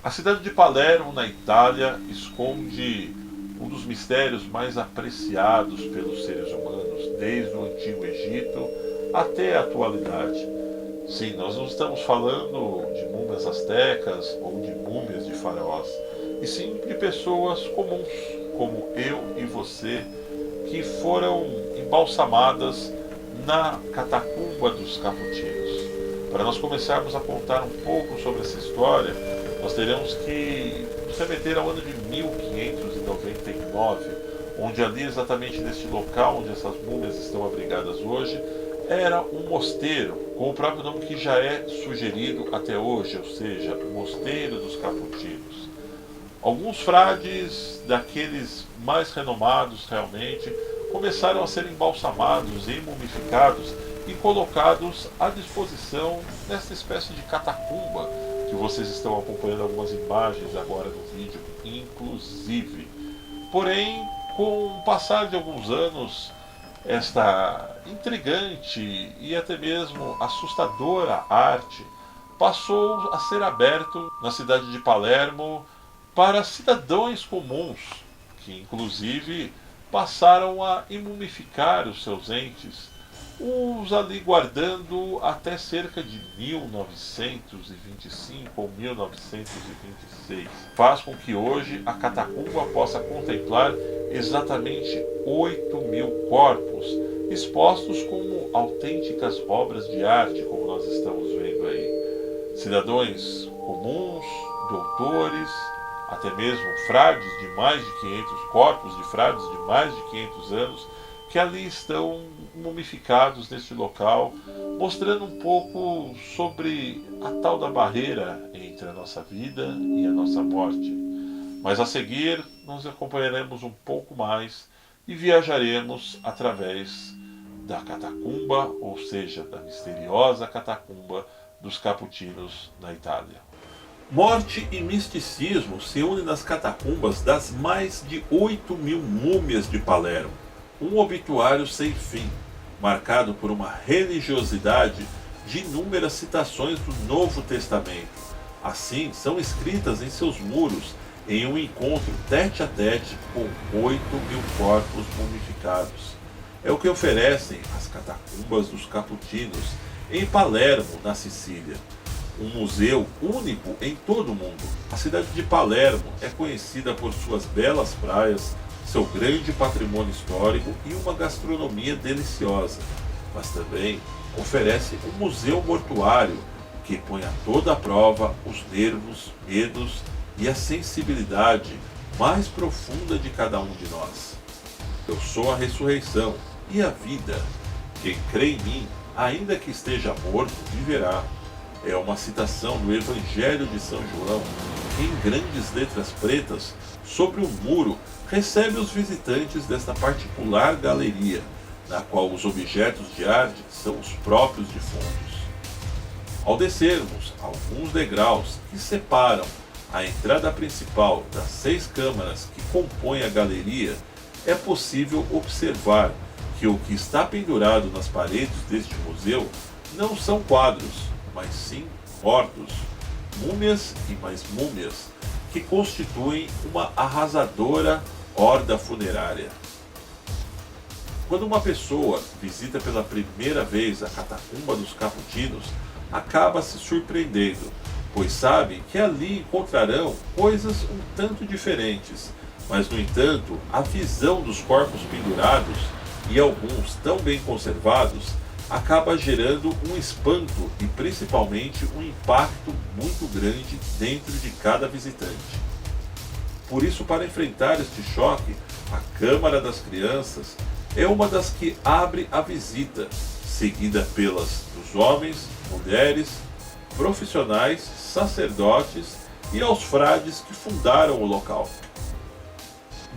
A cidade de Palermo, na Itália, esconde um dos mistérios mais apreciados pelos seres humanos, desde o Antigo Egito até a atualidade. Sim, nós não estamos falando de múmias astecas ou de múmias de faraós, e sim de pessoas comuns, como eu e você, que foram embalsamadas na catacumba dos Caputinos. Para nós começarmos a contar um pouco sobre essa história, nós teremos que nos remeter ao ano de 1599, onde ali exatamente neste local onde essas múmias estão abrigadas hoje, era um mosteiro, com o próprio nome que já é sugerido até hoje, ou seja, o Mosteiro dos Caputinos. Alguns frades, daqueles mais renomados realmente, começaram a ser embalsamados e mumificados e colocados à disposição nessa espécie de catacumba que vocês estão acompanhando algumas imagens agora no vídeo, inclusive. Porém, com o passar de alguns anos, esta intrigante e até mesmo assustadora arte passou a ser aberto na cidade de Palermo para cidadãos comuns, que inclusive passaram a imumificar os seus entes, os ali guardando até cerca de 1925 ou 1926. Faz com que hoje a catacumba possa contemplar exatamente 8.000 corpos, expostos como autênticas obras de arte, como nós estamos vendo aí. Cidadãos comuns, doutores, até mesmo frades de mais de 500 corpos, de frades de mais de 500 anos, que ali estão mumificados neste local, mostrando um pouco sobre a tal da barreira entre a nossa vida e a nossa morte. Mas a seguir, nós acompanharemos um pouco mais e viajaremos através da catacumba, ou seja, da misteriosa catacumba dos Caputinos na Itália. Morte e misticismo se unem nas catacumbas das mais de 8.000 múmias de Palermo. Um obituário sem fim, marcado por uma religiosidade de inúmeras citações do Novo Testamento. Assim, são escritas em seus muros em um encontro tete a tete com 8.000 corpos mumificados. É o que oferecem as catacumbas dos Caputinos em Palermo, na Sicília. Um museu único em todo o mundo. A cidade de Palermo é conhecida por suas belas praias, seu grande patrimônio histórico e uma gastronomia deliciosa, mas também oferece um museu mortuário que põe a toda a prova os nervos, medos e a sensibilidade mais profunda de cada um de nós. Eu sou a ressurreição e a vida. Quem crê em mim, ainda que esteja morto, viverá. É uma citação do Evangelho de São João, que em grandes letras pretas, sobre o muro, recebe os visitantes desta particular galeria, na qual os objetos de arte são os próprios defuntos. Ao descermos alguns degraus que separam a entrada principal das 6 câmaras que compõem a galeria, é possível observar que o que está pendurado nas paredes deste museu não são quadros, mas sim mortos, múmias e mais múmias, que constituem uma arrasadora horda funerária. Quando uma pessoa visita pela primeira vez a catacumba dos Caputinos, acaba se surpreendendo, pois sabe que ali encontrarão coisas um tanto diferentes, mas no entanto a visão dos corpos pendurados, e alguns tão bem conservados, acaba gerando um espanto e principalmente um impacto muito grande dentro de cada visitante. Por isso, para enfrentar este choque, a Câmara das Crianças é uma das que abre a visita, seguida pelas dos homens, mulheres, profissionais, sacerdotes e aos frades que fundaram o local.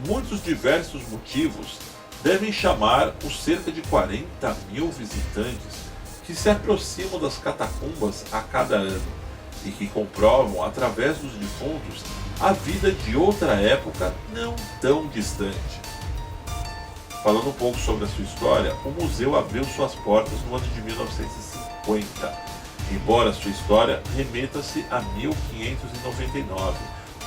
Muitos diversos motivos devem chamar os cerca de 40.000 visitantes que se aproximam das catacumbas a cada ano e que comprovam, através dos defuntos, a vida de outra época não tão distante. Falando um pouco sobre a sua história, o museu abriu suas portas no ano de 1950. embora sua história remeta-se a 1599,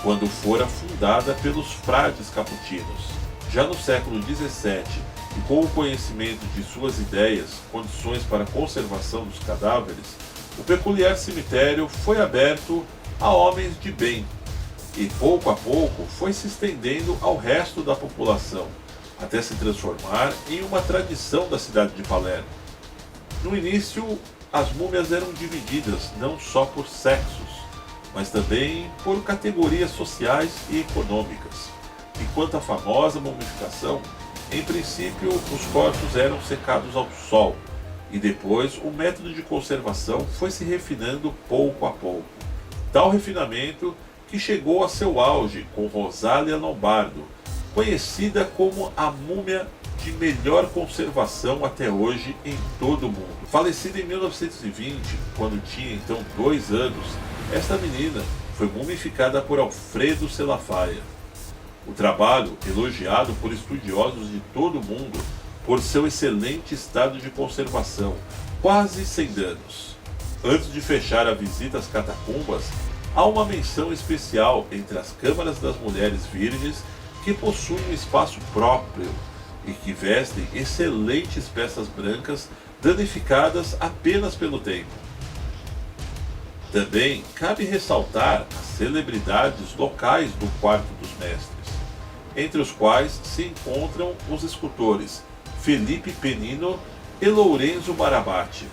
quando fora fundada pelos frades caputinos. Já no século XVII, e com o conhecimento de suas ideias, condições para a conservação dos cadáveres, o peculiar cemitério foi aberto a homens de bem, e pouco a pouco foi se estendendo ao resto da população, até se transformar em uma tradição da cidade de Palermo. No início, as múmias eram divididas não só por sexos, mas também por categorias sociais e econômicas. Enquanto a famosa mumificação, em princípio, os corpos eram secados ao sol, e depois o método de conservação foi se refinando pouco a pouco. Tal refinamento que chegou a seu auge com Rosália Lombardo, conhecida como a múmia de melhor conservação até hoje em todo o mundo. Falecida em 1920, quando tinha então 2 anos, esta menina foi mumificada por Alfredo Salafaia. O trabalho, elogiado por estudiosos de todo o mundo por seu excelente estado de conservação, quase sem danos. Antes de fechar a visita às catacumbas, há uma menção especial entre as câmaras das mulheres virgens que possuem um espaço próprio e que vestem excelentes peças brancas danificadas apenas pelo tempo. Também cabe ressaltar as celebridades locais do quarto dos mestres, entre os quais se encontram os escultores Felipe Penino e Lourenço Barabate.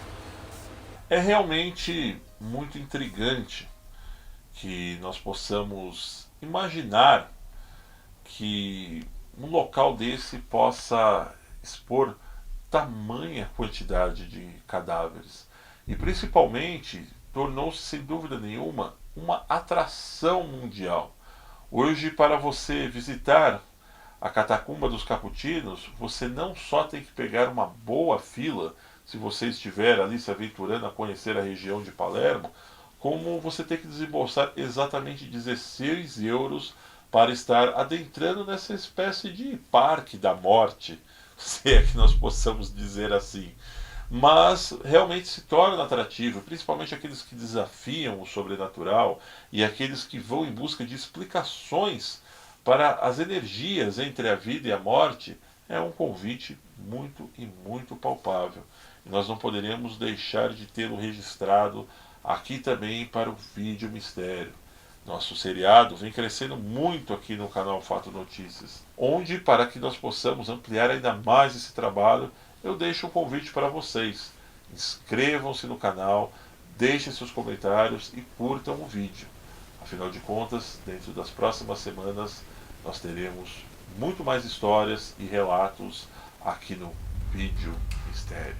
É realmente muito intrigante que nós possamos imaginar que um local desse possa expor tamanha quantidade de cadáveres. E principalmente tornou-se, sem dúvida nenhuma, uma atração mundial. Hoje, para você visitar a Catacumba dos Caputinos, você não só tem que pegar uma boa fila, se você estiver ali se aventurando a conhecer a região de Palermo, como você tem que desembolsar exatamente 16 euros para estar adentrando nessa espécie de parque da morte, se é que nós possamos dizer assim. Mas realmente se torna atrativo, principalmente aqueles que desafiam o sobrenatural e aqueles que vão em busca de explicações para as energias entre a vida e a morte. É um convite muito e muito palpável. E nós não poderíamos deixar de tê-lo registrado aqui também para o Vídeo Mistério. Nosso seriado vem crescendo muito aqui no canal Fato Notícias, onde, para que nós possamos ampliar ainda mais esse trabalho, eu deixo um convite para vocês. Inscrevam-se no canal, deixem seus comentários e curtam o vídeo. Afinal de contas, dentro das próximas semanas, nós teremos muito mais histórias e relatos aqui no Vídeo Mistério.